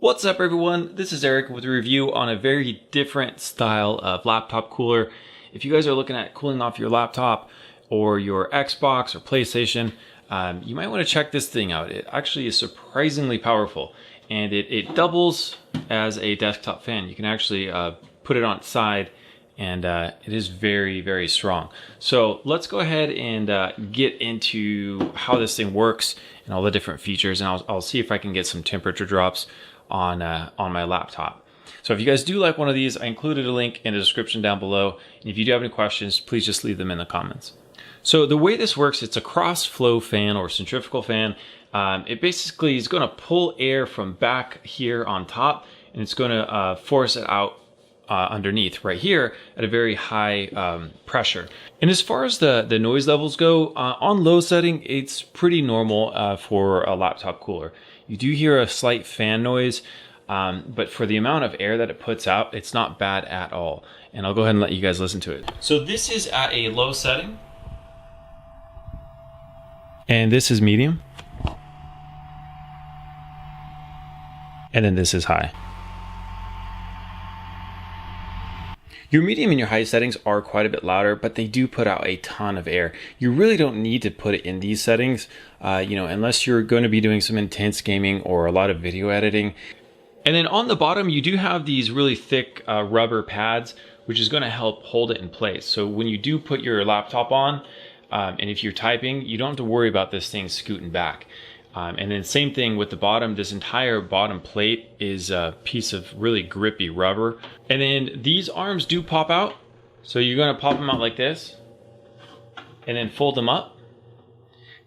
What's up everyone, this is Eric with a review on a very different style of laptop cooler. If you guys are looking at cooling off your laptop or your Xbox or PlayStation, you might want to check this thing out. It actually is surprisingly powerful and it doubles as a desktop fan. You can actually put it on its side and it is very, very strong. So let's go ahead and get into how this thing works and all the different features, and I'll see if I can get some temperature drops on my laptop. So if you guys do like one of these, I included a link in the description down below. And if you do have any questions, please just leave them in the comments. So the way this works, it's a cross flow fan or centrifugal fan. It basically is going to pull air from back here on top, and it's going to force it out underneath right here at a very high pressure. And as far as the noise levels go, on low setting, it's pretty normal for a laptop cooler. You do hear a slight fan noise, but for the amount of air that it puts out, it's not bad at all. And I'll go ahead and let you guys listen to it. So this is at a low setting. And this is medium. And then this is high. Your medium and your high settings are quite a bit louder, but they do put out a ton of air. You really don't need to put it in these settings, unless you're going to be doing some intense gaming or a lot of video editing. And then on the bottom, you do have these really thick rubber pads, which is going to help hold it in place. So when you do put your laptop on, and if you're typing, you don't have to worry about this thing scooting back. And then same thing with the bottom. This entire bottom plate is a piece of really grippy rubber. And then these arms do pop out. So you're going to pop them out like this and then fold them up.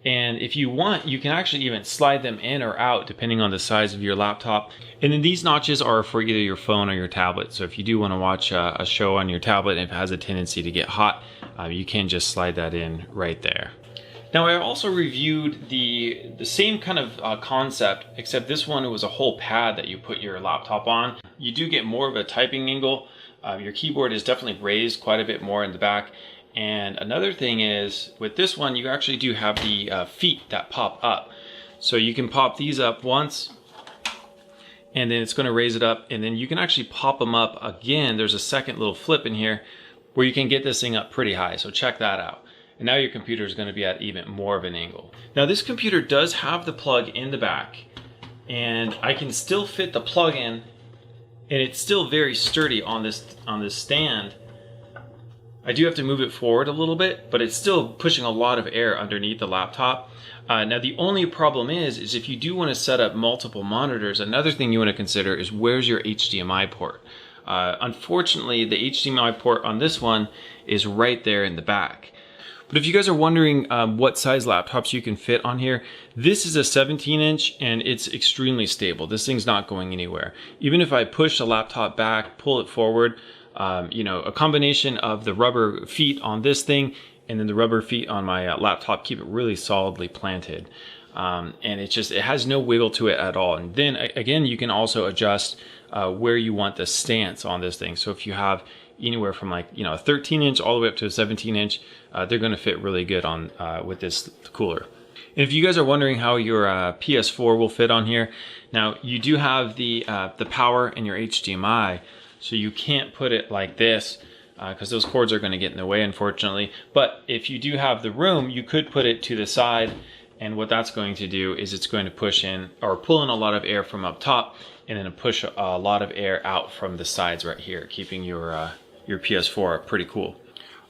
And if you want, you can actually even slide them in or out depending on the size of your laptop. And then these notches are for either your phone or your tablet. So if you do want to watch a show on your tablet and if it has a tendency to get hot, you can just slide that in right there. Now I also reviewed the same kind of concept, except this one, it was a whole pad that you put your laptop on. You do get more of a typing angle. Your keyboard is definitely raised quite a bit more in the back. And another thing is, with this one, you actually do have the feet that pop up. So you can pop these up once, and then it's going to raise it up, and then you can actually pop them up again. There's a second little flip in here where you can get this thing up pretty high, so check that out. And now your computer is going to be at even more of an angle. Now this computer does have the plug in the back, and I can still fit the plug in, and it's still very sturdy on this stand. I do have to move it forward a little bit, but it's still pushing a lot of air underneath the laptop. Now the only problem is if you do want to set up multiple monitors, another thing you want to consider is where's your HDMI port. Unfortunately, the HDMI port on this one is right there in the back. But if you guys are wondering what size laptops you can fit on here, this is a 17-inch and it's extremely stable. This thing's not going anywhere. Even if I push the laptop back, pull it forward, a combination of the rubber feet on this thing and then the rubber feet on my laptop keep it really solidly planted. And it has no wiggle to it at all. And then again, you can also adjust where you want the stance on this thing. So if you have anywhere from a 13-inch all the way up to a 17-inch, they're going to fit really good on with this cooler. And if you guys are wondering how your PS4 will fit on here, now you do have the power and your HDMI, so you can't put it like this because those cords are going to get in the way, unfortunately. But if you do have the room, you could put it to the side, and what that's going to do is it's going to push in or pull in a lot of air from up top, and then push a lot of air out from the sides right here, keeping your PS4 pretty cool.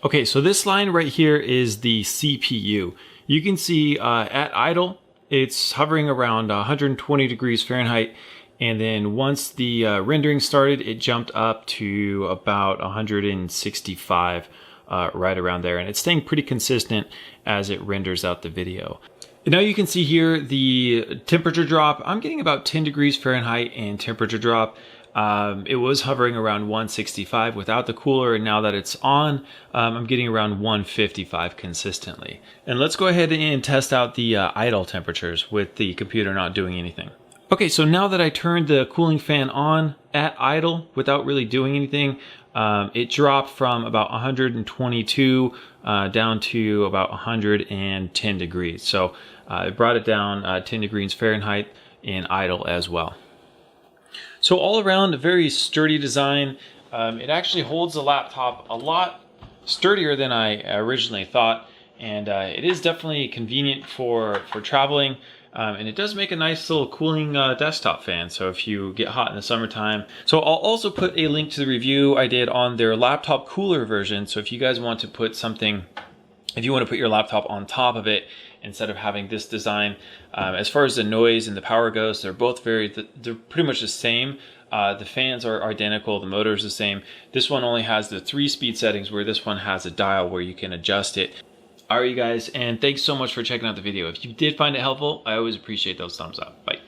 Okay, so this line right here is the CPU. You can see at idle, it's hovering around 120 degrees Fahrenheit. And then once the rendering started, it jumped up to about 165, right around there. And it's staying pretty consistent as it renders out the video. And now you can see here the temperature drop. I'm getting about 10 degrees Fahrenheit in temperature drop. It was hovering around 165 without the cooler, and now that it's on, I'm getting around 155 consistently. And let's go ahead and test out the idle temperatures with the computer not doing anything. Okay, so now that I turned the cooling fan on at idle without really doing anything, it dropped from about 122 down to about 110 degrees. So it brought it down 10 degrees Fahrenheit in idle as well. So all around, a very sturdy design. It actually holds the laptop a lot sturdier than I originally thought, and it is definitely convenient for traveling. And it does make a nice little cooling desktop fan, so if you get hot in the summertime. So I'll also put a link to the review I did on their laptop cooler version, so if you guys want to put something, if you want to put your laptop on top of it instead of having this design. As far as the noise and the power goes, they're both they're pretty much the same. The fans are identical, the motor is the same. This one only has the 3-speed settings, where this one has a dial where you can adjust it. Alright you guys, and thanks so much for checking out the video. If you did find it helpful, I always appreciate those thumbs up. Bye.